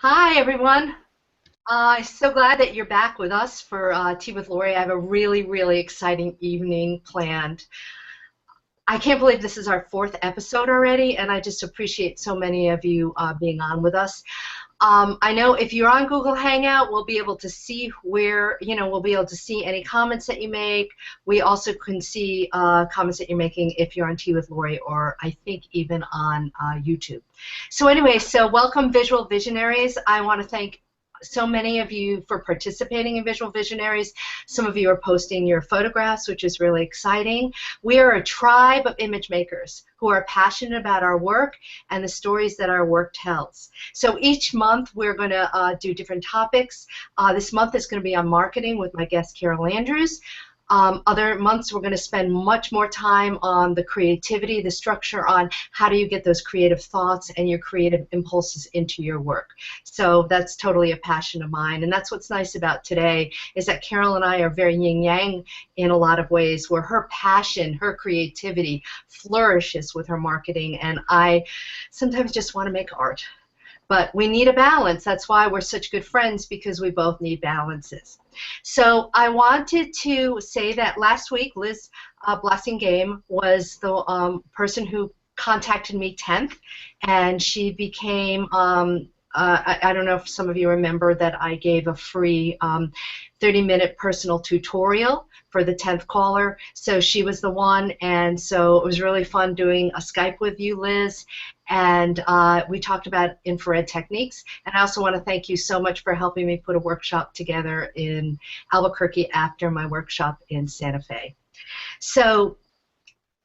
Hi, everyone. So glad that you're back with us for Tea with Laurie. I have a really, really exciting evening planned. I can't believe this is our fourth episode already, and I just appreciate so many of you being on with us. I know if you're on Google Hangout, we'll be able to see we'll be able to see any comments that you make. We also can see comments that you're making if you're on Tea with Laurie or I think even on YouTube. So anyway, so welcome Visual Visionaries. I want to thank so many of you for participating in Visual Visionaries. Some of you are posting your photographs, which is really exciting. We are a tribe of image makers who are passionate about our work and the stories that our work tells. So each month we're going to do different topics. This month is going to be on marketing with my guest Carol Andrews. Other months we're going to spend much more time on the creativity, the structure, on how do you get those creative thoughts and your creative impulses into your work. So that's totally a passion of mine, and that's what's nice about today is that Carol and I are very yin-yang in a lot of ways, where her passion, her creativity flourishes with her marketing, and I sometimes just want to make art. But we need a balance. That's why we're such good friends, because we both need balances. So I wanted to say that last week, Liz Blessing Game was the person who contacted me 10th, and she became, I don't know if some of you remember that I gave a free 30-minute personal tutorial for the 10th caller. So she was the one, and so it was really fun doing a Skype with you, Liz, and we talked about infrared techniques. And I also want to thank you so much for helping me put a workshop together in Albuquerque after my workshop in Santa Fe. So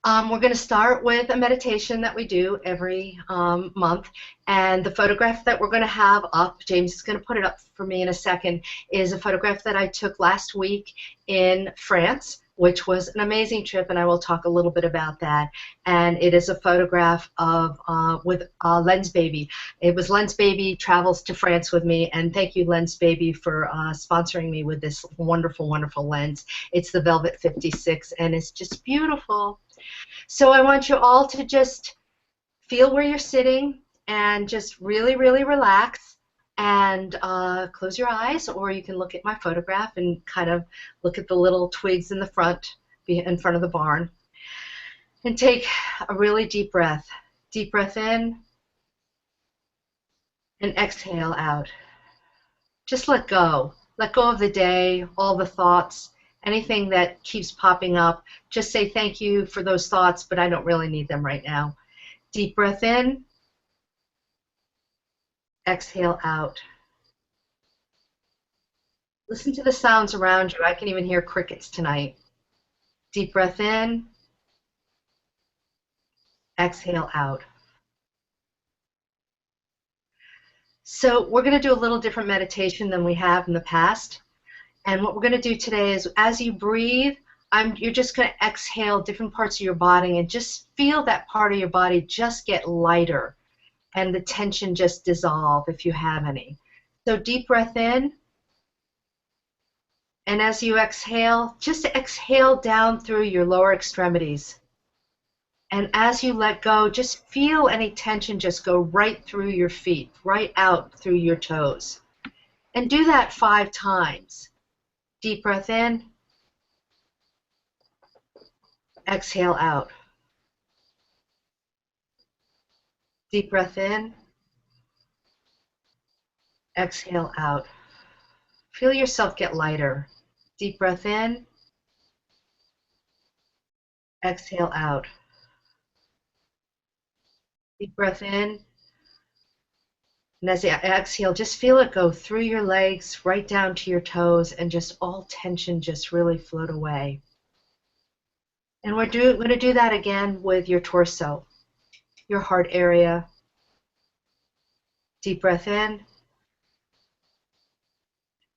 we're going to start with a meditation that we do every month, and the photograph that we're going to have up, James is going to put it up for me in a second, is a photograph that I took last week in France, which was an amazing trip, and I will talk a little bit about that. And it is a photograph of with Lens Baby. It was Lens Baby travels to France with me, and thank you, Lens Baby, for sponsoring me with this wonderful, wonderful lens. It's the Velvet 56, and it's just beautiful. So I want you all to just feel where you're sitting and just really, really relax and close your eyes, or you can look at my photograph and kind of look at the little twigs in the front, in front of the barn. And take a really deep breath. Deep breath in and exhale out. Just let go. Let go of the day, all the thoughts, anything that keeps popping up. Just say thank you for those thoughts, but I don't really need them right now. Deep breath in, exhale out. Listen to the sounds around you. I can even hear crickets tonight. Deep breath in, exhale out. So we're going to do a little different meditation than we have in the past. And what we're going to do today is, as you breathe, you're just going to exhale different parts of your body and just feel that part of your body just get lighter and the tension just dissolve if you have any. So deep breath in, and as you exhale, just exhale down through your lower extremities. And as you let go, just feel any tension just go right through your feet, right out through your toes. And do that 5 times. Deep breath in, exhale out. Deep breath in, exhale out. Feel yourself get lighter. Deep breath in, exhale out. Deep breath in, and as you exhale, just feel it go through your legs, right down to your toes, and just all tension just really float away. And we're going to do that again with your torso, your heart area. Deep breath in,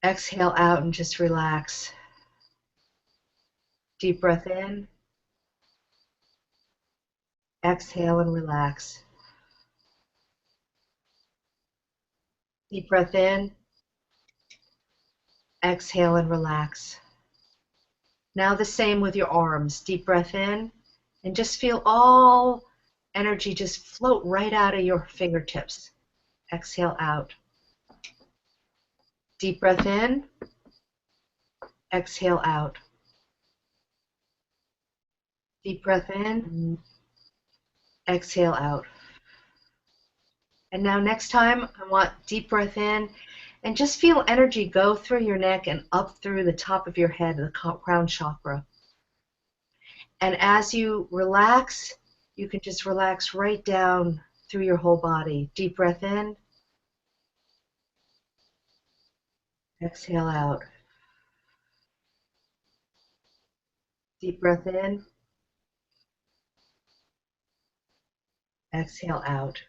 exhale out, and just relax. Deep breath in, exhale and relax. Deep breath in, exhale and relax. Now the same with your arms. Deep breath in, and just feel all energy just float right out of your fingertips. Exhale out. Deep breath in, exhale out. Deep breath in, exhale out. And now next time, I want deep breath in, and just feel energy go through your neck and up through the top of your head, the crown chakra. And as you relax, you can just relax right down through your whole body. Deep breath in, exhale out. Deep breath in, exhale out.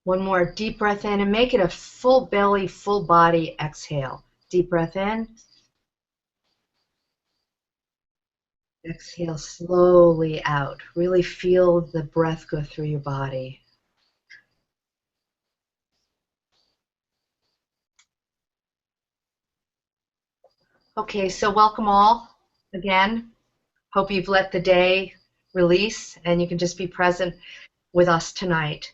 One more deep breath in, and make it a full belly, full body exhale. Deep breath in, exhale slowly out. Really feel the breath go through your body. Okay, so welcome all again. Hope you've let the day release and you can just be present with us tonight.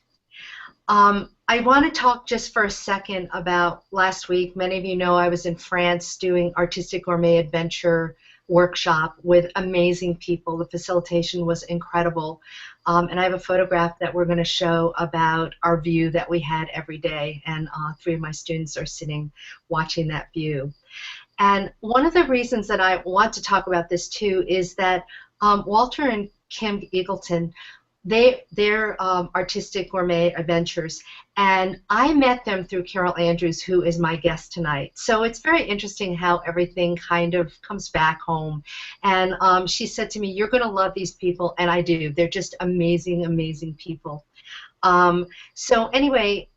I want to talk just for a second about last week. Many of you know I was in France doing Artistic Gourmet Adventure workshop with amazing people. The facilitation was incredible. And I have a photograph that we're going to show about our view that we had every day. And 3 of my students are sitting watching that view. And one of the reasons that I want to talk about this too is that Walter and Kim Eagleton, they're Artistic Gourmet Adventures, and I met them through Carol Andrews, who is my guest tonight. So it's very interesting how everything kind of comes back home. And she said to me, "You're going to love these people," and I do. They're just amazing, amazing people. So anyway,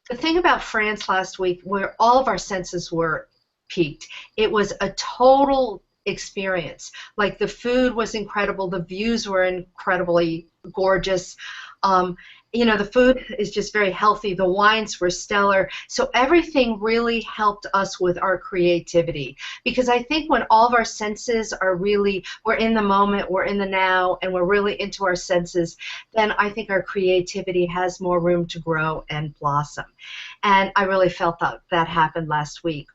the thing about France last week, where all of our senses were peaked, it was a total experience. Like, the food was incredible, the views were incredibly gorgeous. The food is just very healthy, the wines were stellar, so everything really helped us with our creativity, because I think when all of our senses are really, we're in the moment, we're in the now, and we're really into our senses, then I think our creativity has more room to grow and blossom. And I really felt that happened last week.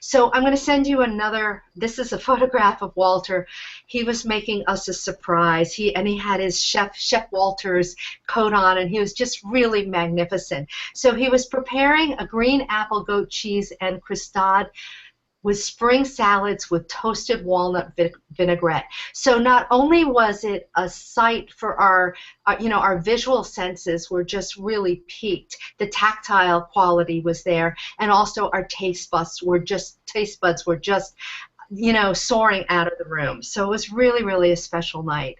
So I'm going to send you another. This is a photograph of Walter. He was making us a surprise. He had his Chef Walter's coat on, and he was just really magnificent. So he was preparing a green apple, goat cheese, and crostade with spring salads with toasted walnut vinaigrette. So not only was it a sight for our visual senses were just really peaked, the tactile quality was there, and also our taste buds were just soaring out of the room. So it was really, really a special night.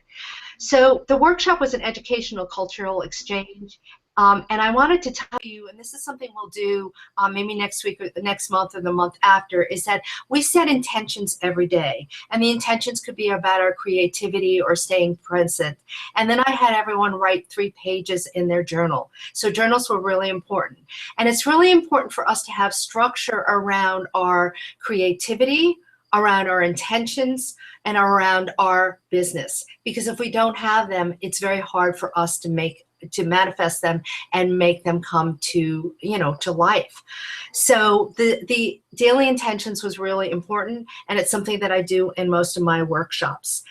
So the workshop was an educational cultural exchange. And I wanted to tell you, and this is something we'll do maybe next week or the next month or the month after, is that we set intentions every day. And the intentions could be about our creativity or staying present. And then I had everyone write 3 pages in their journal. So journals were really important. And it's really important for us to have structure around our creativity, around our intentions, and around our business. Because if we don't have them, it's very hard for us to manifest them and make them come to life. So the daily intentions was really important, and it's something that I do in most of my workshops.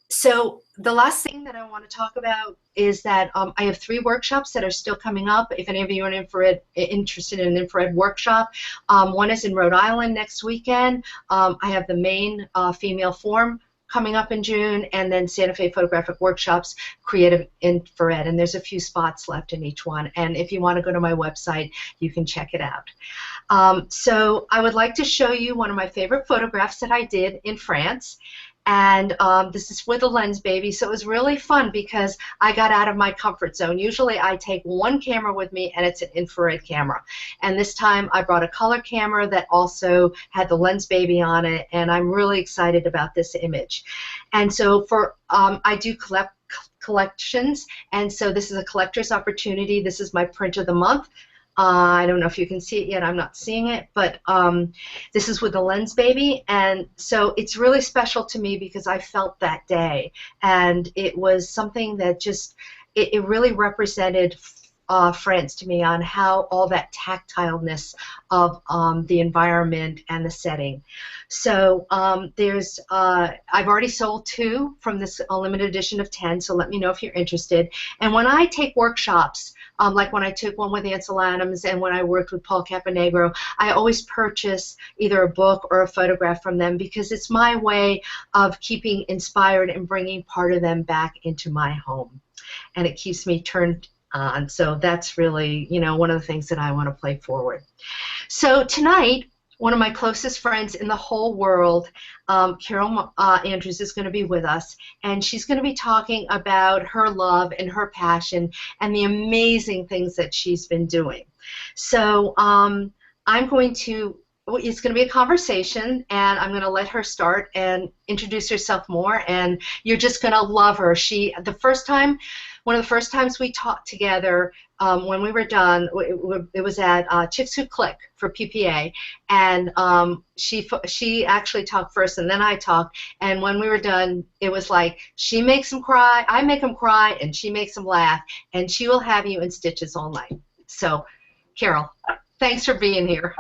So the last thing that I want to talk about is that I have 3 workshops that are still coming up. If any of you are interested in an infrared workshop, one is in Rhode Island next weekend. I have the Maine Female Forum coming up in June, and then Santa Fe Photographic Workshops, Creative Infrared, and there's a few spots left in each one. And if you want to go to my website, you can check it out. So I would like to show you one of my favorite photographs that I did in France. And this is with a lens baby, so it was really fun because I got out of my comfort zone. Usually I take one camera with me, and it's an infrared camera. And this time I brought a color camera that also had the lens baby on it, and I'm really excited about this image. And so I do collections, and so this is a collector's opportunity. This is my print of the month. I don't know if you can see it yet. I'm not seeing it, but this is with the lens baby, and so it's really special to me because I felt that day, and it was something that just it really represented friends to me on how all that tactileness of the environment and the setting. So I've already sold 2 from this limited edition of 10, so let me know if you're interested. And when I take workshops, like when I took one with Ansel Adams and when I worked with Paul Caponegro, I always purchase either a book or a photograph from them because it's my way of keeping inspired and bringing part of them back into my home. And it keeps me turned on. So that's really, one of the things that I want to play forward. So tonight, one of my closest friends in the whole world, Carol Andrews, is going to be with us, and she's going to be talking about her love and her passion and the amazing things that she's been doing. So it's going to be a conversation, and I'm going to let her start and introduce herself more, and you're just going to love her. One of the first times we talked together, when we were done, it was at Chicks Who Click for PPA, and she actually talked first, and then I talked, and when we were done, it was like she makes them cry, I make them cry, and she makes them laugh, and she will have you in stitches all night. So, Carol, thanks for being here.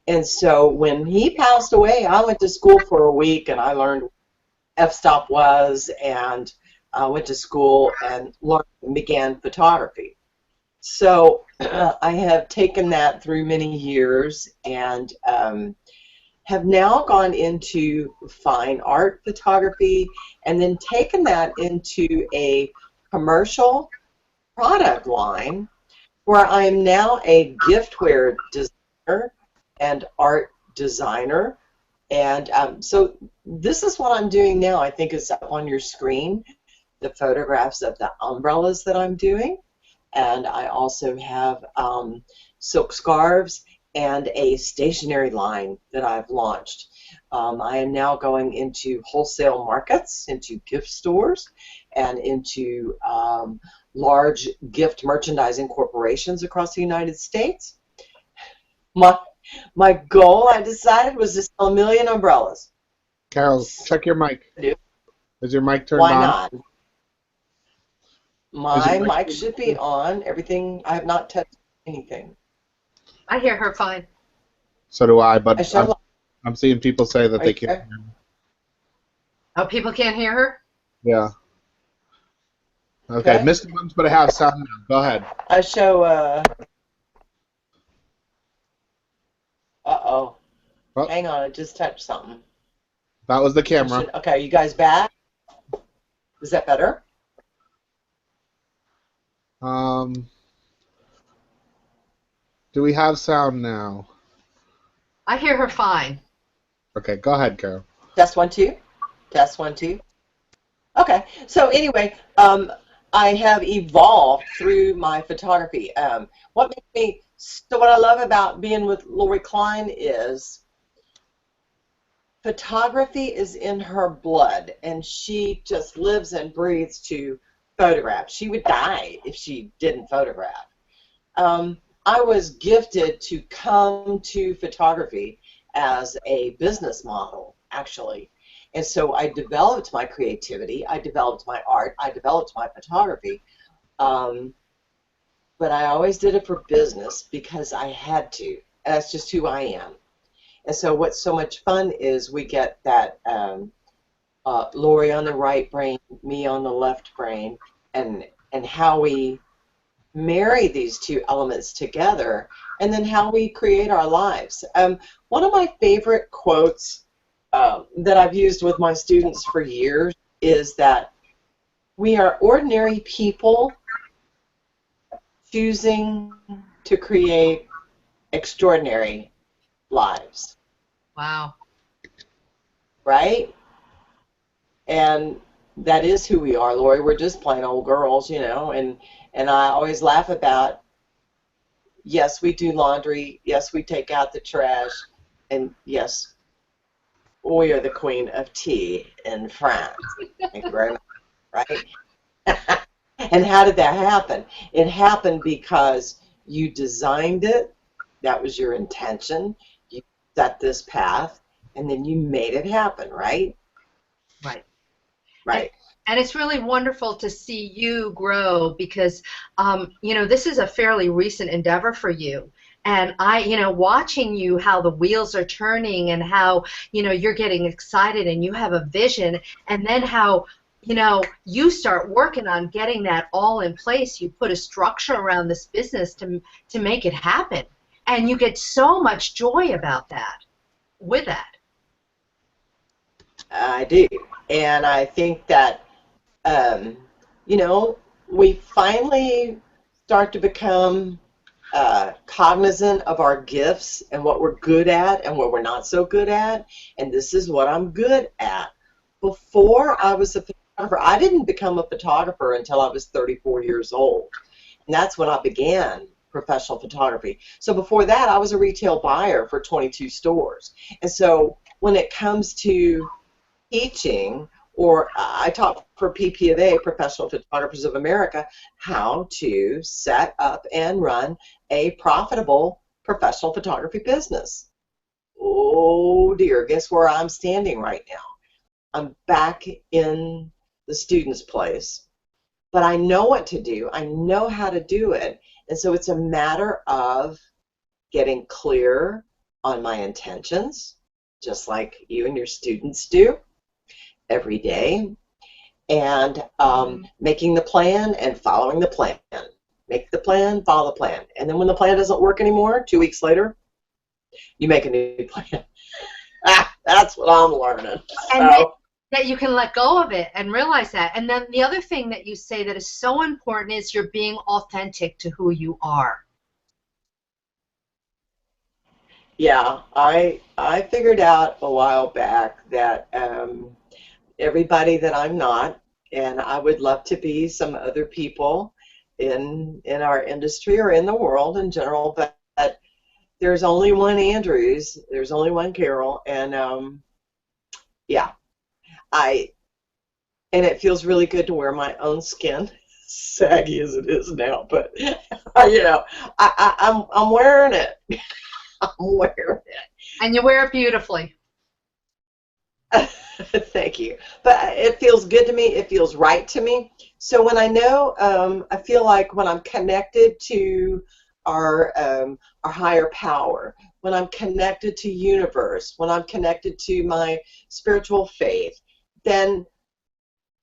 And so when he passed away, I went to school for a week and I learned what f-stop was, and I went to school and learned and began photography. So I have taken that through many years and have now gone into fine art photography and then taken that into a commercial product line where I am now a giftware designer and art designer. And so this is what I'm doing now. I think it's up on your screen, the photographs of the umbrellas that I'm doing. And I also have silk scarves and a stationery line that I've launched. I am now going into wholesale markets, into gift stores, and into large gift merchandising corporations across the United States. My goal, I decided, was to sell 1 million umbrellas. Carol, check your mic. Is your mic turned Why on? not? My mic should be on. Everything, I have not touched anything. I hear her fine. So do I, but I'm seeing people say that they can't hear me. Oh, people can't hear her? Yeah. Okay, Mr. Buns, but I have sound now. Go ahead. I show, uh-oh. Oh, Hang on, I just touched something. that was the camera. Okay, you guys back? Is that better? Do we have sound now? I hear her fine. Okay, go ahead, Carol. Test 1 2. Test 1 2. Okay, so anyway, I have evolved through my photography. What makes me, so what I love about being with Laurie Klein is photography is in her blood, and she just lives and breathes to photograph. She would die if she didn't photograph. I was gifted to come to photography as a business model, actually. And so I developed my creativity, I developed my art, I developed my photography. Um, but I always did it for business because I had to. That's just who I am. And so what's so much fun is we get that Laurie on the right brain, me on the left brain, and how we marry these two elements together, and then how we create our lives. One of my favorite quotes that I've used with my students for years is that we are ordinary people choosing to create extraordinary lives. Wow. Right? And that is who we are, Laurie. We're just plain old girls, you know, and I always laugh about, yes, we do laundry, yes, we take out the trash, and yes, we are the queen of tea in France. Thank you very much, right? And how did that happen? It happened because you designed it, that was your intention, you set this path, and then you made it happen, right? Right. Right. And it's really wonderful to see you grow because, you know, this is a fairly recent endeavor for you. And you know, watching you, how the wheels are turning and how, you know, you're getting excited and you have a vision, and then how, you know, you start working on getting that all in place. You put a structure around this business to make it happen. And you get so much joy about that, with that. I do. And I think that, you know, we finally start to become cognizant of our gifts and what we're good at and what we're not so good at. And this is what I'm good at. Before I was a photographer, I didn't become a photographer until I was 34 years old. And that's when I began professional photography. So before that, I was a retail buyer for 22 stores. And so when it comes to teaching, or I taught for PPA, Professional Photographers of America, how to set up and run a profitable professional photography business. Oh dear, guess where I'm standing right now? I'm back in the student's place, but I know what to do. I know how to do it, and so it's a matter of getting clear on my intentions, just like you and your students do every day, and making the plan and following the plan. Make the plan, follow the plan. And then when the plan doesn't work anymore, 2 weeks later, you make a new plan. That's what I'm learning. And that you can let go of it and realize that. And then the other thing that you say that is so important is you're being authentic to who you are. Yeah, I figured out a while back that everybody that I'm not, and I would love to be some other people in our industry or in the world in general, but there's only one Andrews, there's only one Carol, and yeah, and it feels really good to wear my own skin, saggy as it is now, but you know, I'm wearing it. I'm wearing it. And you wear it beautifully. Thank you. But it feels good to me. It feels right to me. So when I know, I feel like when I'm connected to our higher power, when I'm connected to universe, when I'm connected to my spiritual faith, then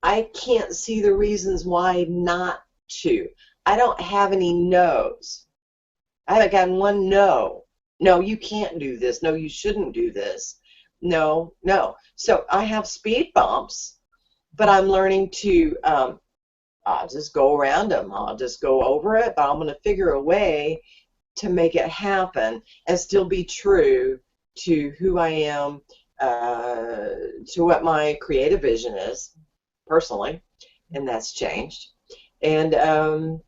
I can't see the reasons why not to. I don't have any no's. I haven't gotten one no. No, you can't do this. No, you shouldn't do this. No, no. So I have speed bumps, but I'm learning to, I'll just go around them. I'll just go over it, but I'm going to figure a way to make it happen and still be true to who I am, to what my creative vision is, personally, and that's changed. and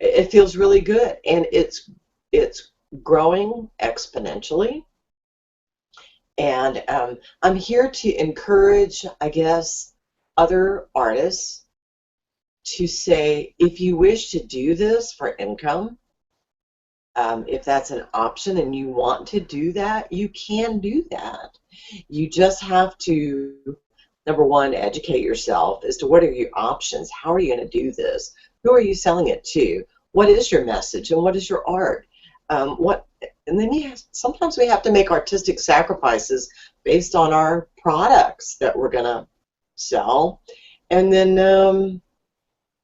it feels really good, and it's growing exponentially. And I'm here to encourage, I guess, other artists to say, if you wish to do this for income, if that's an option and you want to do that, you can do that. You just have to, number one, educate yourself as to what are your options. How are you going to do this? Who are you selling it to? What is your message and what is your art? And then sometimes we have to make artistic sacrifices based on our products that we're going to sell. And then,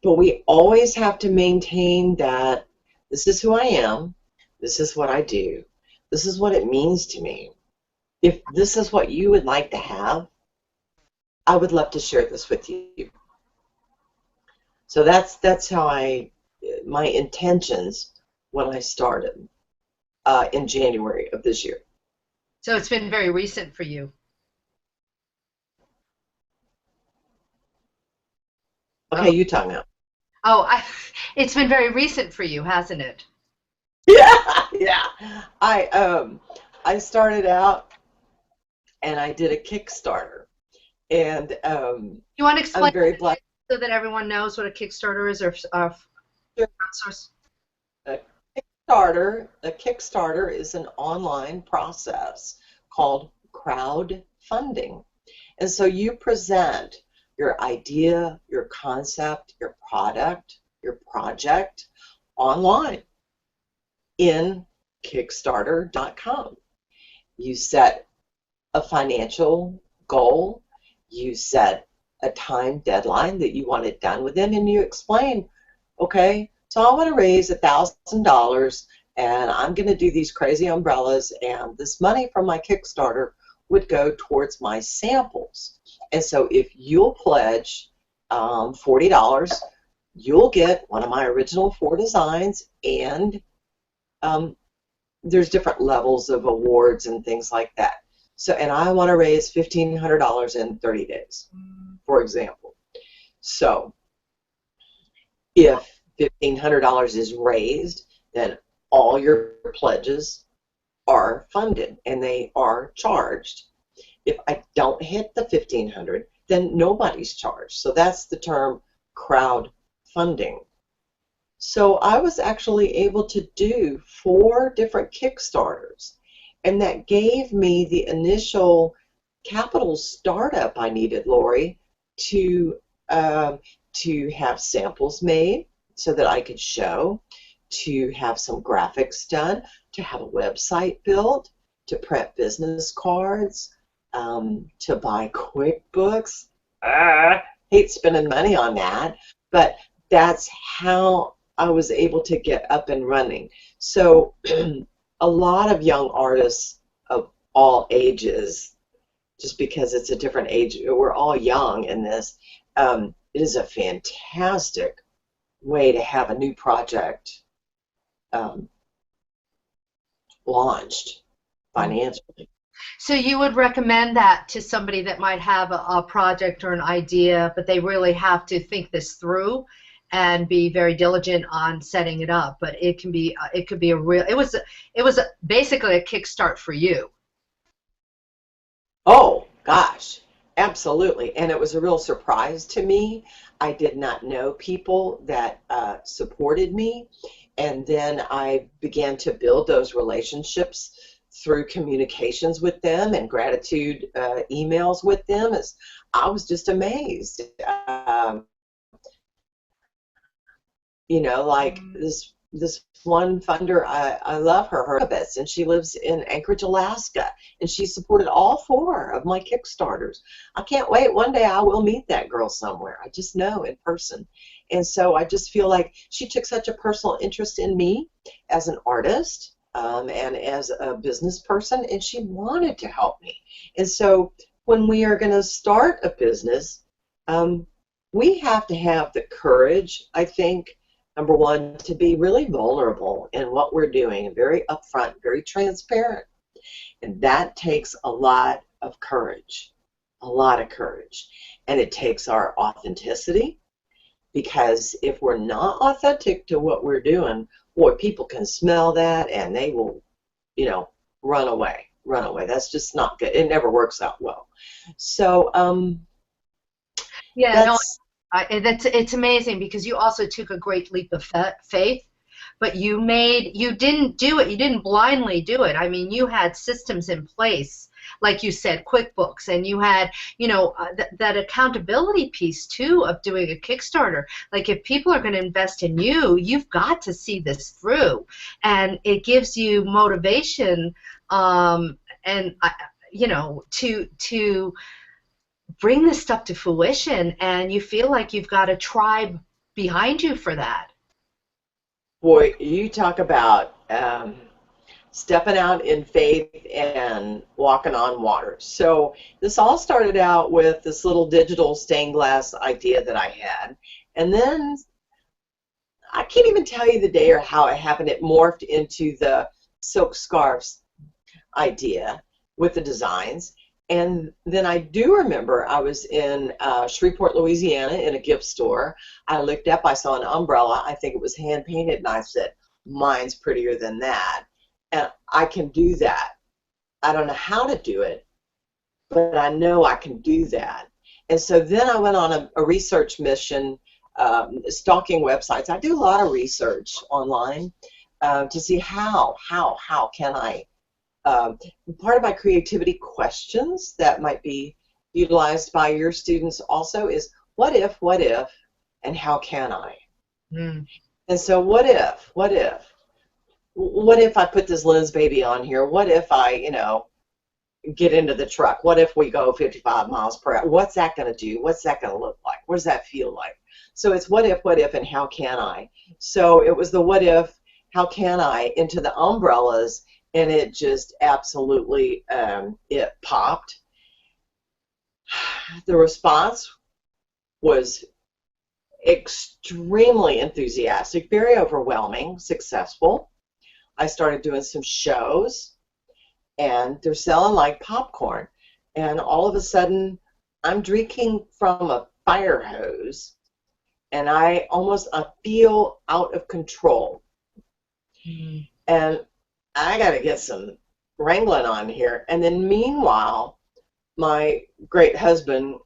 but we always have to maintain that this is who I am. This is what I do. This is what it means to me. If this is what you would like to have, I would love to share this with you. So that's how my intentions when I started in January of this year. So it's been very recent for you. Okay, you talk now. Oh, it's been very recent for you, hasn't it? Yeah, yeah. I started out and I did a Kickstarter, and you want to explain I'm very blessed so that everyone knows what a Kickstarter is, or crowdsource? A Kickstarter is an online process called crowdfunding, and so you present your idea, your concept, your product, your project online in Kickstarter.com. You set a financial goal, you set a time deadline that you want it done within, and you explain, okay, so I want to raise $1,000 and I'm going to do these crazy umbrellas, and this money from my Kickstarter would go towards my samples. And so if you'll pledge $40, you'll get one of my original 4 designs, and there's different levels of awards and things like that. So, and I want to raise $1,500 in 30 days, for example. So if $1,500 is raised, then all your pledges are funded and they are charged. If I don't hit the $1,500, then nobody's charged. So that's the term crowdfunding. So I was actually able to do 4 different Kickstarters, and that gave me the initial capital startup I needed, Laurie, to have samples made so that I could show, to have some graphics done, to have a website built, to print business cards, to buy QuickBooks. Hate spending money on that, but that's how I was able to get up and running. So a lot of young artists of all ages, just because it's a different age, we're all young in this, it is a fantastic way to have a new project launched financially. So you would recommend that to somebody that might have a project or an idea, but they really have to think this through and be very diligent on setting it up. But it could be a real. It was basically a kickstart for you. Oh gosh, absolutely, and it was a real surprise to me. I did not know people that supported me, and then I began to build those relationships through communications with them and gratitude emails with them. As I was just amazed. You know, like this one funder, I love her, Elizabeth, and she lives in Anchorage, Alaska, and she supported all 4 of my Kickstarters. I can't wait. One day I will meet that girl somewhere. I just know in person. And so I just feel like she took such a personal interest in me as an artist and as a business person, and she wanted to help me. And so when we are going to start a business, we have to have the courage, I think, number one, to be really vulnerable in what we're doing, very upfront, very transparent. And that takes a lot of courage, a lot of courage. And it takes our authenticity. because if we're not authentic to what we're doing, boy, people can smell that and they will, you know, run away. Run away. That's just not good. It never works out well. So Yeah, no, that's it's amazing because you also took a great leap of faith, but you didn't do it, you didn't blindly do it. I mean, you had systems in place, like you said, QuickBooks, and you had, you know, that accountability piece too of doing a Kickstarter. Like, if people are going to invest in you, you've got to see this through, and it gives you motivation, and you know, to bring this stuff to fruition, and you feel like you've got a tribe behind you for that. boy, you talk about stepping out in faith and walking on water. So this all started out with this little digital stained glass idea that I had, and then I can't even tell you the day or how it happened. It morphed into the silk scarves idea with the designs. And then I do remember I was in Shreveport, Louisiana in a gift store. I looked up, I saw an umbrella. I think it was hand painted, and I said, mine's prettier than that. And I can do that. I don't know how to do it, but I know I can do that. And so then I went on a research mission, stalking websites. I do a lot of research online to see how can I part of my creativity questions that might be utilized by your students also is what if, and how can I? Mm. And so what if I put this Liz baby on here? What if I, you know, get into the truck? What if we go 55 miles per hour? What's that going to do? What's that going to look like? What does that feel like? So it's what if, and how can I? So it was the what if, how can I into the umbrellas, and it just absolutely, it popped. The response was extremely enthusiastic, very overwhelming, successful. I started doing some shows, and they're selling like popcorn. And all of a sudden, I'm drinking from a fire hose, and I feel out of control. Mm. And I got to get some wrangling on here. And then meanwhile, my great husband,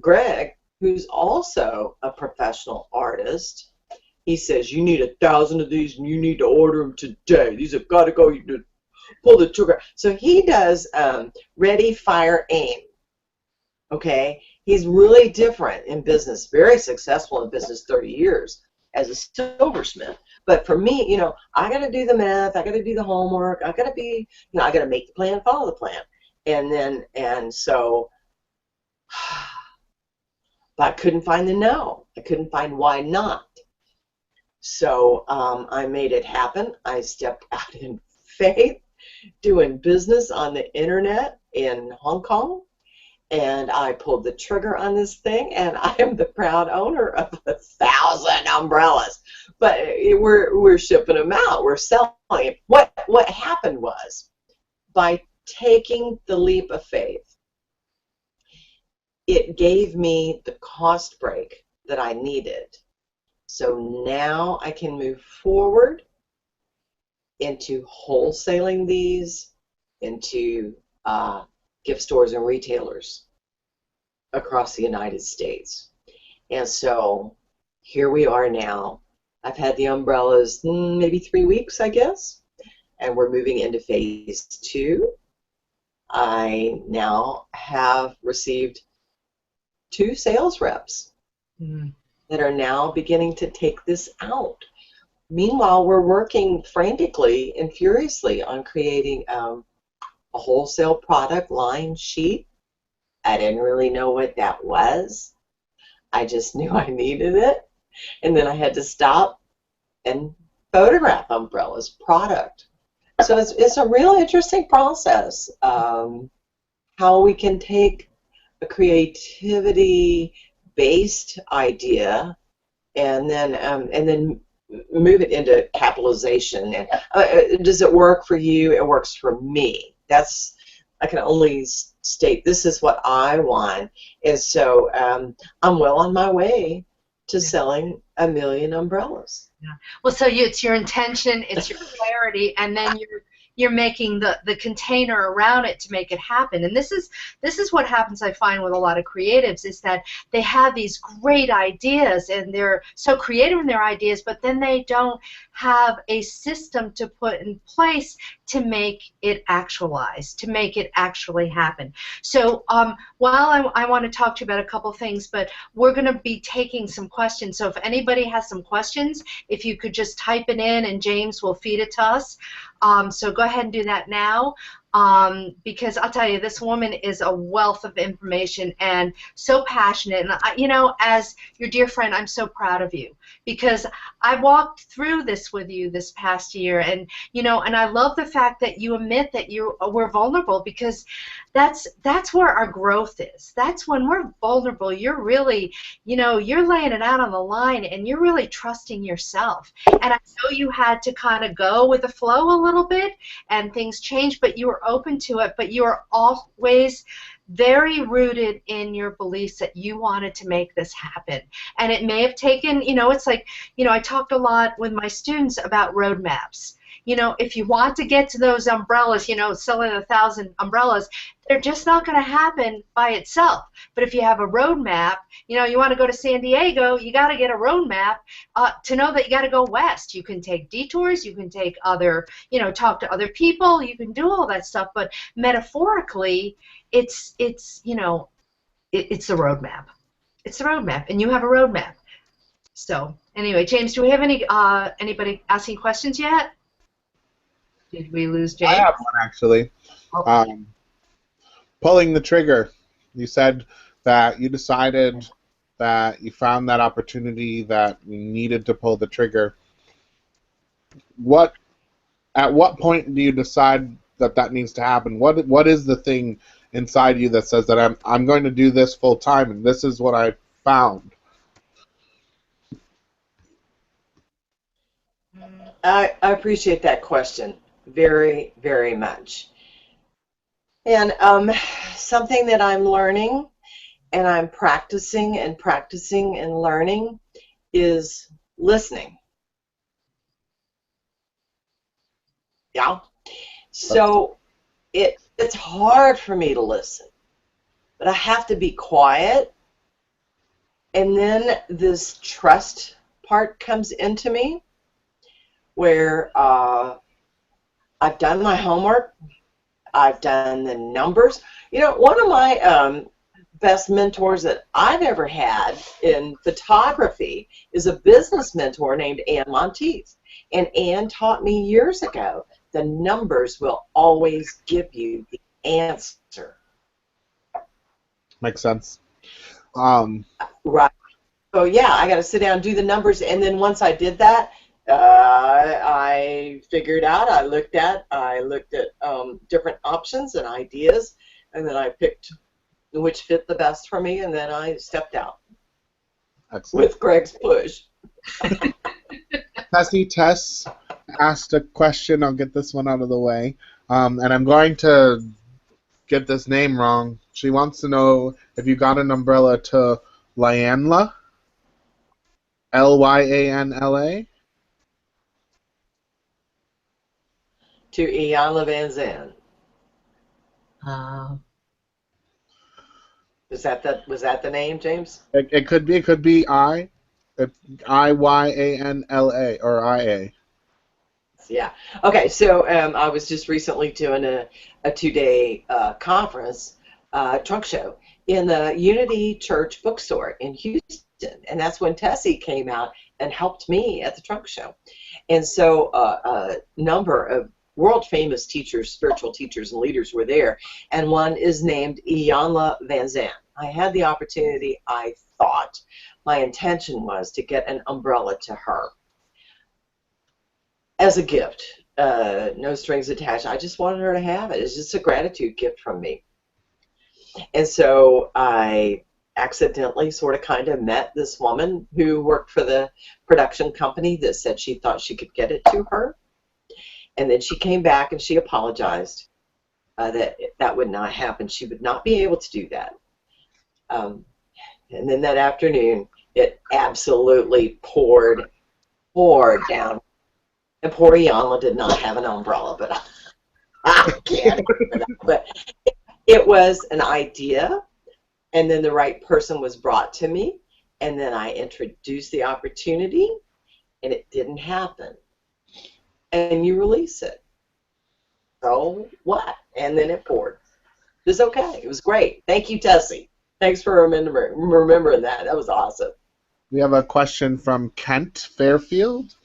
Greg, who's also a professional artist, he says, you need 1,000 of these and you need to order them today. These have got to go. You to pull the trigger. So he does ready, fire, aim. Okay? He's really different in business, very successful in business, 30 years as a silversmith. But for me, you know, I got to do the math, I got to do the homework, I got to be, you know, I got to make the plan, follow the plan. And so I couldn't find the no. I couldn't find why not. So I made it happen. I stepped out in faith, doing business on the internet in Hong Kong. And I pulled the trigger on this thing, and I am the proud owner of 1,000 umbrellas. But we're shipping them out. We're selling it. What happened was, by taking the leap of faith, it gave me the cost break that I needed. So now I can move forward into wholesaling these into gift stores and retailers across the United States. And so here we are now. I've had the umbrellas maybe 3 weeks, I guess, and we're moving into phase 2. I now have received 2 sales reps that are now beginning to take this out. Meanwhile, we're working frantically and furiously on creating a wholesale product line sheet. I didn't really know what that was. I just knew I needed it. And then I had to stop and photograph umbrellas product. So it's a real interesting process, how we can take a creativity-based idea and then move it into capitalization. And does it work for you? It works for me. I can only state this is what I want. And so I'm well on my way to selling 1 million umbrellas. Yeah. Well, so it's your intention, it's your clarity, and then you're making the container around it to make it happen. And this is what happens, I find, with a lot of creatives, is that they have these great ideas and they're so creative in their ideas, but then they don't have a system to put in place to make it actualize, to make it actually happen. So while I want to talk to you about a couple things, but we're going to be taking some questions. So if anybody has some questions, if you could just type it in and James will feed it to us. So go ahead and do that now, because I'll tell you, this woman is a wealth of information and so passionate. And you know, as your dear friend, I'm so proud of you, because I walked through this with you this past year, and you know, and I love the fact that you admit that we're vulnerable, because that's where our growth is. That's when we're vulnerable. You're really, you know, you're laying it out on the line, and you're really trusting yourself. And I know you had to kind of go with the flow a little bit, and things changed, but you were open to it. But you are always very rooted in your beliefs that you wanted to make this happen. And it may have taken, you know, it's like, you know, I talked a lot with my students about roadmaps. You know, if you want to get to those umbrellas, you know, selling 1,000 umbrellas, they're just not going to happen by itself. But if you have a roadmap, you know, you want to go to San Diego, you got to get a roadmap to know that you got to go west. You can take detours, you can take other, you know, talk to other people, you can do all that stuff. But metaphorically, it's you know, it's the roadmap. It's the roadmap, and you have a roadmap. So anyway, James, do we have anybody asking questions yet? Did we lose James? I have one, actually. Okay. Pulling the trigger. You said that you decided that you found that opportunity, that you needed to pull the trigger. At what point do you decide that needs to happen? What is the thing inside you that says that I'm going to do this full time, and this is what I found? I appreciate that question very, very much. And something that I'm learning, and I'm practicing and practicing and learning, is listening. Yeah. So it's hard for me to listen, but I have to be quiet, and then this trust part comes into me, where I've done my homework, I've done the numbers. You know, one of my best mentors that I've ever had in photography is a business mentor named Iyanla Vanzant. And Ann taught me years ago, the numbers will always give you the answer. Makes sense. Right. So yeah, I got to sit down and do the numbers, and then once I did that, I figured out. I looked at different options and ideas, and then I picked which fit the best for me, and then I stepped out. Excellent. With Greg's push. Tess asked a question. I'll get this one out of the way, and I'm going to get this name wrong. She wants to know if you got an umbrella to Lyanla, Lyanla. To Iyanla Vanzant. Was that the name, James? It could be Iyanla or IA. Yeah. Okay. So I was just recently doing a 2-day conference, trunk show in the Unity Church bookstore in Houston, and that's when Tessie came out and helped me at the trunk show. And so a number of world-famous teachers, spiritual teachers, and leaders were there, and one is named Iyanla Vanzant. I had the opportunity. I thought my intention was to get an umbrella to her as a gift, no strings attached. I just wanted her to have it. It's just a gratitude gift from me. And so I accidentally sort of kind of met this woman who worked for the production company that said she thought she could get it to her. And then she came back and she apologized that would not happen. She would not be able to do that. And then that afternoon, it absolutely poured down. And poor Iyanla did not have an umbrella, but I can't. But it was an idea, and then the right person was brought to me, and then I introduced the opportunity, and it didn't happen. And you release it. So what? And then it poured. It was okay. It was great. Thank you, Tessie. Thanks for remembering that. That was awesome. We have a question from Kent Fairfield.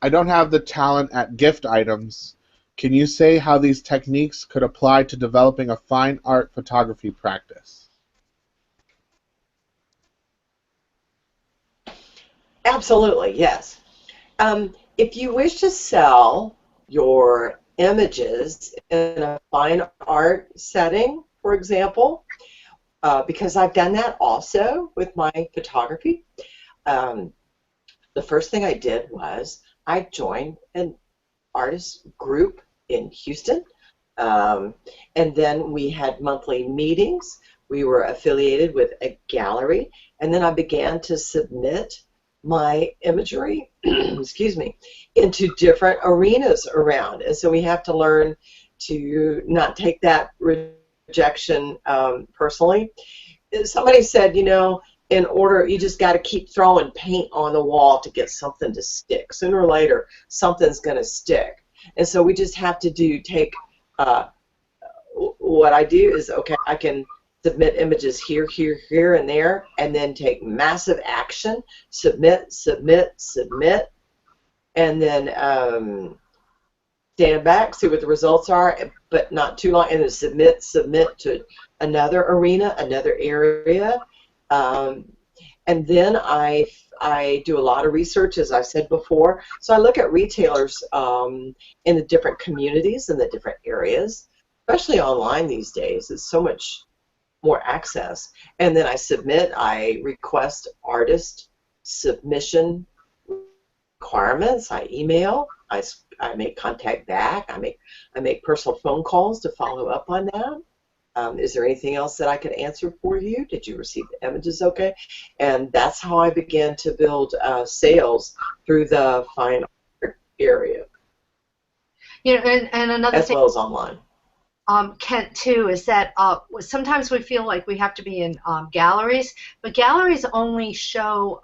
I don't have the talent at gift items. Can you say how these techniques could apply to developing a fine art photography practice? Absolutely, yes. If you wish to sell your images in a fine art setting, for example, because I've done that also with my photography, the first thing I did was I joined an artist group in Houston, and then we had monthly meetings. We were affiliated with a gallery, and then I began to submit my imagery, excuse me, into different arenas around. And so we have to learn to not take that rejection personally. Somebody said, in order, you just got to keep throwing paint on the wall to get something to stick. Sooner or later, something's going to stick. And so we just have to take, what I do is, okay, I can submit images here, here, here, and there, and then take massive action, submit, and then stand back, see what the results are, but not too long, and then submit to another arena, another area. And then I do a lot of research, as I said before. So I look at retailers in the different communities and the different areas, especially online these days. It's so much more access. And then I submit, I request artist submission requirements. I email, I make contact back, I make personal phone calls to follow up on that. Is there anything else that I could answer for you? Did you receive the images okay? And that's how I began to build sales through the fine art area. And another as thing, well as online. Kent, too, is that sometimes we feel like we have to be in galleries, but galleries only show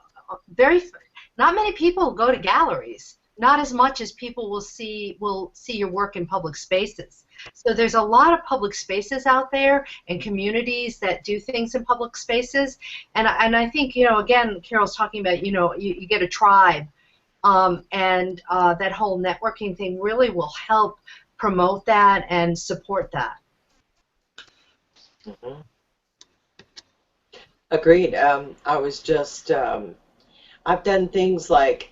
not many people go to galleries. Not as much as people will see your work in public spaces. So there's a lot of public spaces out there and communities that do things in public spaces. And I think, again, Carol's talking about, you get a tribe, and that whole networking thing really will help promote that and support that. Mm-hmm. Agreed. I was just, I've done things like,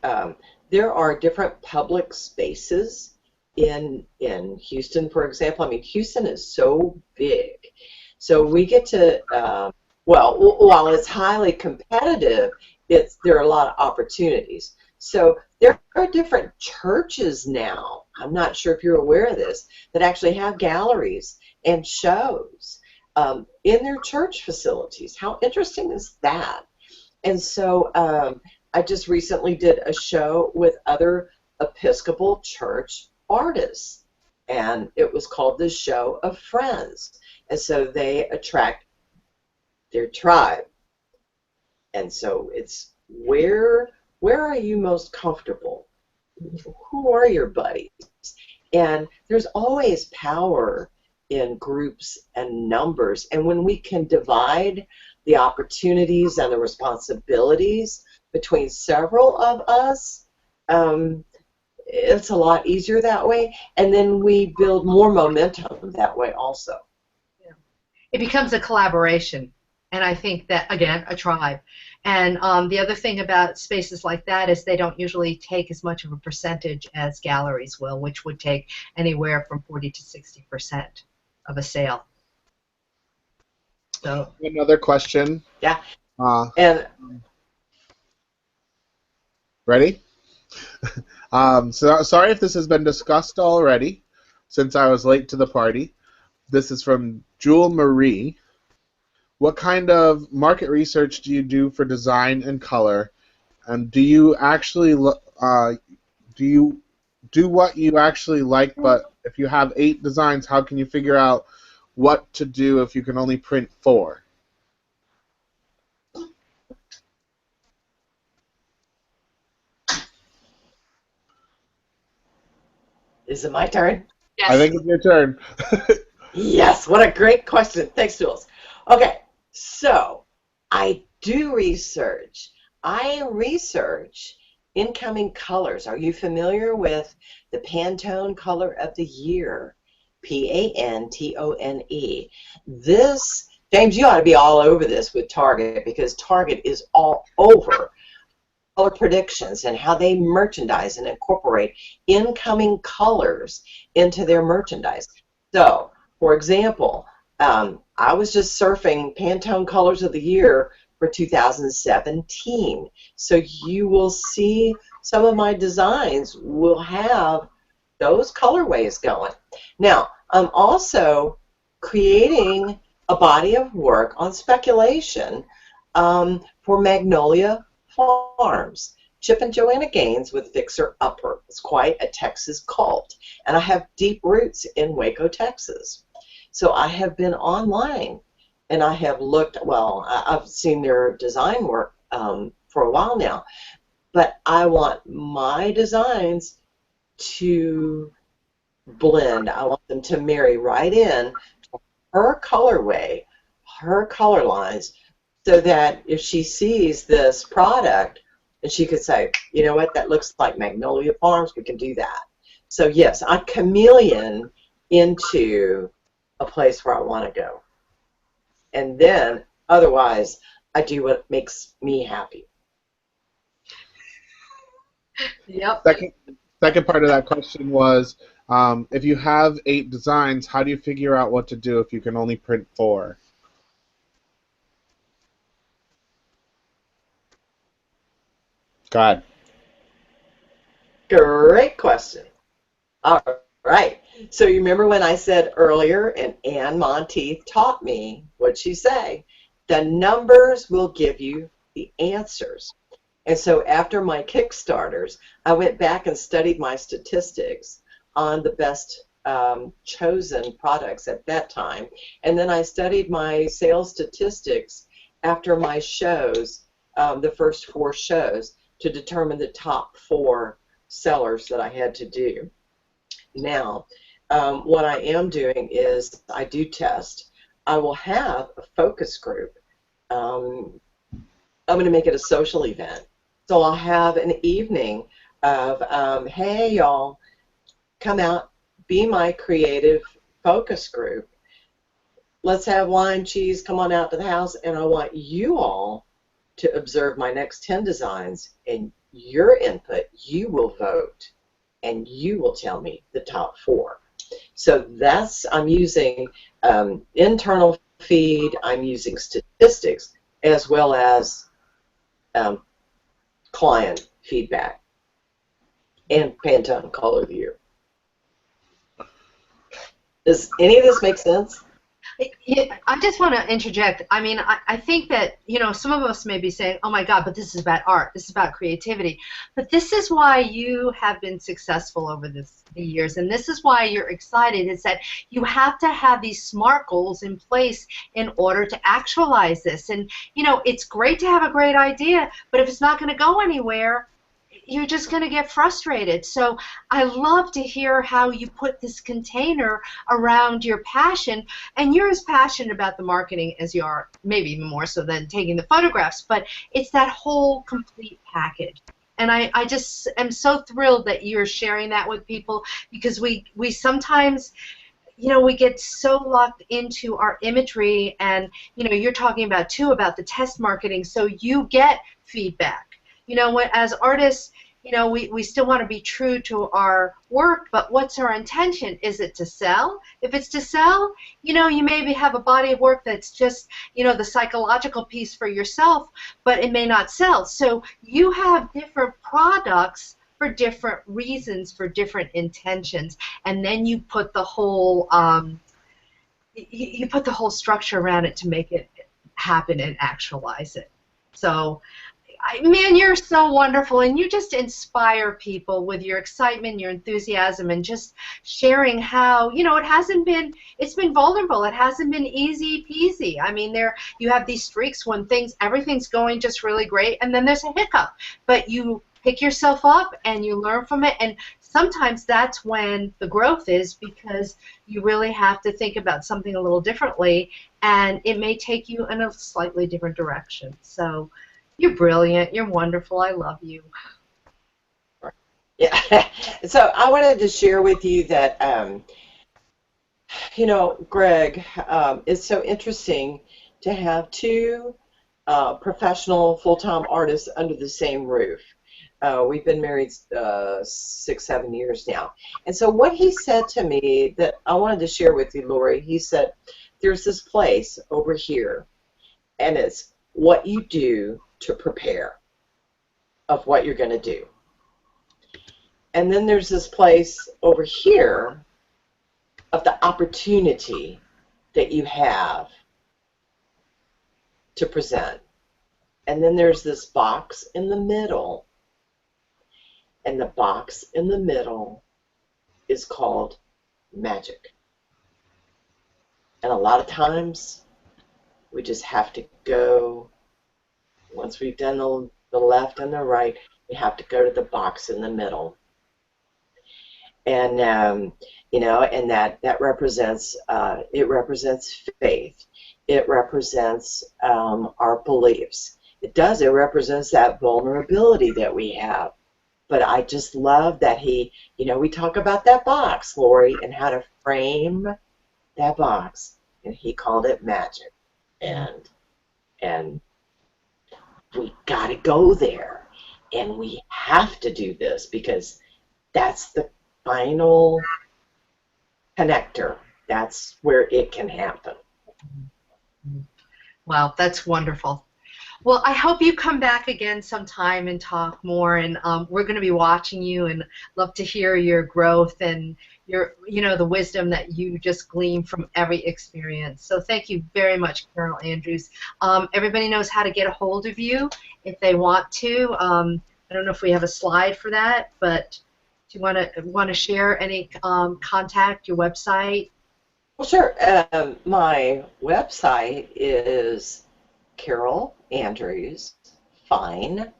there are different public spaces in Houston, for example. I mean, Houston is so big. So we get to, while it's highly competitive, there are a lot of opportunities. So there are different churches now, I'm not sure if you're aware of this, that actually have galleries and shows in their church facilities. How interesting is that? And so I just recently did a show with other Episcopal church artists, and it was called the Show of Friends. And so they attract their tribe. And so it's where are you most comfortable? Who are your buddies? And there's always power in groups and numbers. And when we can divide the opportunities and the responsibilities between several of us, it's a lot easier that way. And then we build more momentum that way also. Yeah. It becomes a collaboration. And I think that, again, a tribe. And the other thing about spaces like that is they don't usually take as much of a percentage as galleries will, which would take anywhere from 40 to 60% of a sale. So another question. Yeah. And ready? So sorry if this has been discussed already, since I was late to the party. This is from Jewel Marie. what kind of market research do you do for design and color? And do you actually do you do what you actually like? But if you have 8 designs, how can you figure out what to do if you can only print 4? Is it my turn? I Yes. think it's your turn. Yes, what a great question. Thanks, Jules. Okay, so I do research. I research incoming colors. Are you familiar with the Pantone Color of the Year? Pantone. This, James, you ought to be all over this with Target because Target is all over color predictions and how they merchandise and incorporate incoming colors into their merchandise. So, for example, I was just surfing Pantone Colors of the Year for 2017. So you will see some of my designs will have those colorways going. Now, I'm also creating a body of work on speculation for Magnolia Farms. Chip and Joanna Gaines with Fixer Upper. It's quite a Texas cult. And I have deep roots in Waco, Texas. So I have been online and I have looked, well, I've seen their design work for a while now. But I want my designs to blend. I want them to marry right in her colorway, her color lines, so that if she sees this product, and she could say, you know what, that looks like Magnolia Farms, we can do that. So yes, I chameleon into a place where I want to go. And then, otherwise, I do what makes me happy. Yep. Second part of that question was, if you have 8 designs, how do you figure out what to do if you can only print 4? Go ahead. Great question. All right. So you remember when I said earlier, and Anne Monteith taught me, what'd she say? The numbers will give you the answers. And so after my Kickstarters, I went back and studied my statistics on the best chosen products at that time. And then I studied my sales statistics after my shows, the first 4 shows, to determine the top 4 sellers that I had to do. Now, what I am doing is I do test. I will have a focus group. I'm going to make it a social event. So I'll have an evening of, hey, y'all, come out, be my creative focus group. Let's have wine, cheese, come on out to the house, and I want you all to observe my next 10 designs, and your input, you will vote, and you will tell me the top 4. So that's, I'm using internal feed, I'm using statistics, as well as client feedback, and Pantone Color of the Year. Does any of this make sense? Yeah, I just want to interject. I mean, I think that, you know, some of us may be saying, oh my God, but this is about art. This is about creativity. But this is why you have been successful over the years, and this is why you're excited, is that you have to have these SMART goals in place in order to actualize this. And, you know, it's great to have a great idea, but if it's not going to go anywhere, you're just going to get frustrated. So I love to hear how you put this container around your passion, and you're as passionate about the marketing as you are, maybe even more so than taking the photographs, but it's that whole complete package. And I just am so thrilled that you're sharing that with people, because we sometimes, you know, we get so locked into our imagery, and, you know, you're talking about, too, about the test marketing, so you get feedback. You know, as artists, you know, we still want to be true to our work, but what's our intention? Is it to sell? If it's to sell, you know, you maybe have a body of work that's just, you know, the psychological piece for yourself, but it may not sell. So you have different products for different reasons, for different intentions, and then you put the whole you put the whole structure around it to make it happen and actualize it. So, man, you're so wonderful, and you just inspire people with your excitement, your enthusiasm, and just sharing how, it's been vulnerable. It hasn't been easy peasy. I mean, you have these streaks when everything's going just really great, and then there's a hiccup, but you pick yourself up and you learn from it, and sometimes that's when the growth is, because you really have to think about something a little differently, and it may take you in a slightly different direction. So you're brilliant. You're wonderful. I love you. Yeah. So I wanted to share with you that, Greg, it's so interesting to have two professional full-time artists under the same roof. We've been married 6, 7 years now. And so what he said to me that I wanted to share with you, Laurie, he said, there's this place over here, and it's what you do to prepare of what you're going to do. And then there's this place over here of the opportunity that you have to present. And then there's this box in the middle. And the box in the middle is called magic. And a lot of times we just have to go, once we've done the left and the right, we have to go to the box in the middle. And and that represents it represents faith. It represents our beliefs. It represents that vulnerability that we have. But I just love that we talk about that box, Laurie, and how to frame that box, and he called it magic. And we got to go there, and we have to do this, because that's the final connector. That's where it can happen. Wow, that's wonderful. Well, I hope you come back again sometime and talk more, and we're going to be watching you and love to hear your growth and the wisdom that you just glean from every experience. So thank you very much, Carol Andrews. Everybody knows how to get a hold of you if they want to. I don't know if we have a slide for that, but do you want to share any contact, your website? Well, sure. My website is Carol Andrews FineArt.com.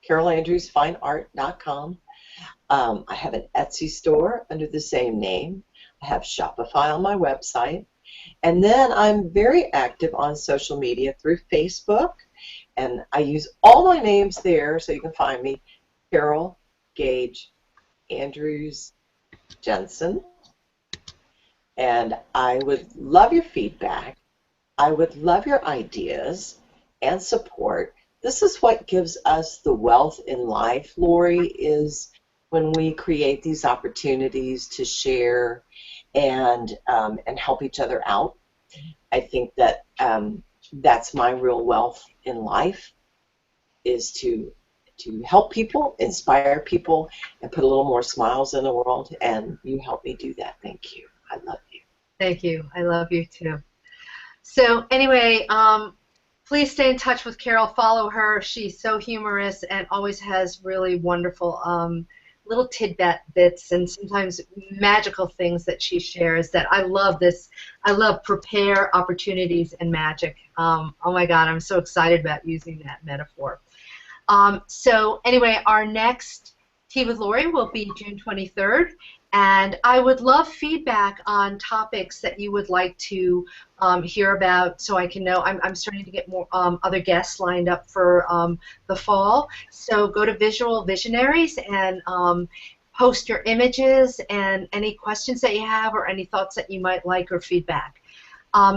CarolAndrewsFineArt.com. I have an Etsy store under the same name. I have Shopify on my website. And then I'm very active on social media through Facebook. And I use all my names there, so you can find me, Carol Gage Andrews Jensen. And I would love your feedback. I would love your ideas and support. This is what gives us the wealth in life, Laurie, is when we create these opportunities to share and help each other out. I think that that's my real wealth in life, is to help people, inspire people, and put a little more smiles in the world, and you help me do that. Thank you. I love you. Thank you. I love you too. So anyway, please stay in touch with Carol. Follow her. She's so humorous and always has really wonderful little tidbits and sometimes magical things that she shares that I love this. I love prepare, opportunities, and magic. Oh my God, I'm so excited about using that metaphor. So anyway, our next Tea with Laurie will be June 23rd, and I would love feedback on topics that you would like to hear about, so I can know. I'm starting to get more other guests lined up for the fall. So go to Visual Visionaries and post your images and any questions that you have or any thoughts that you might like or feedback.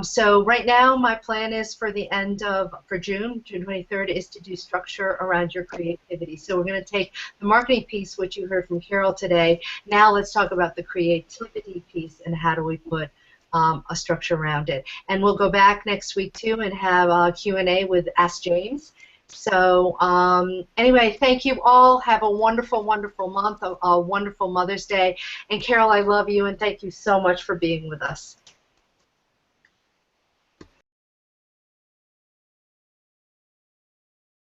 So right now, my plan is for June 23rd, is to do structure around your creativity. So we're going to take the marketing piece, which you heard from Carol today. Now let's talk about the creativity piece and how do we put a structure around it. And we'll go back next week too and have a Q&A with Ask James. So anyway, thank you all. Have a wonderful, wonderful month, a wonderful Mother's Day. And Carol, I love you and thank you so much for being with us.